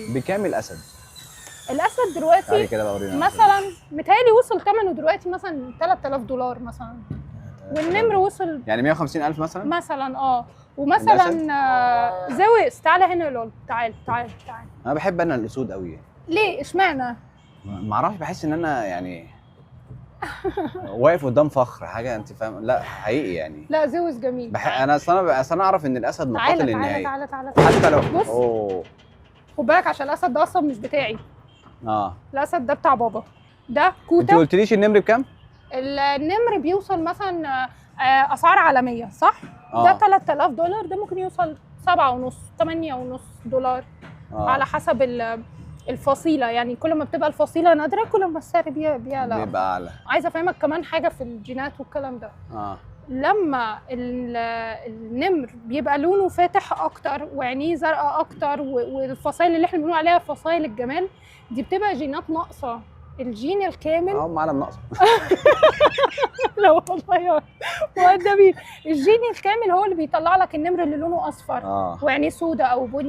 بكام الاسد؟ الاسد دلوقتي تعالي كده بقى ورينا. مثلا متهيألي وصل ثمنه دلوقتي مثلا $3000 مثلا، والنمر وصل يعني 150,000 مثلا؟ مثلا ومثلا زويس. تعالى هنا يا لولو، تعال. انا بحب الاسود قوي. ليه اشمعنى؟ ما اعرفش، بحس ان انا يعني واقف قدام فخر حاجه، انت فاهم؟ لا حقيقي يعني. لا زويس جميل. انا اصلا اعرف ان الاسد مقاتل للنهايه. تعالى حتى لو بص، خد بالك عشان الاسد ده اصلا مش بتاعي. الاسد ده بتاع بابا. ده كوتا. انت قلتليش النمر بكام؟ النمر بيوصل مثلا اسعار عالميه صح؟ ده $3000، ده ممكن يوصل 7.5 $8.5 على حسب الفصيله. يعني كل ما بتبقى الفصيله نادره كل ما السعر بيعلى. بيبقى اعلى. عايزه افهمك كمان حاجه في الجينات والكلام ده. لما النمر بيبقى لونه فاتح اكتر وعينيه زرقاء اكتر والفصائل اللي احنا بنقول عليها فصائل الجمال دي بتبقى جينات ناقصه. الجين الكامل معلم ناقصه. لا والله مؤدبين. الجين الكامل هو اللي بيطلع لك النمر اللي لونه اصفر وعينيه سوداء او بني.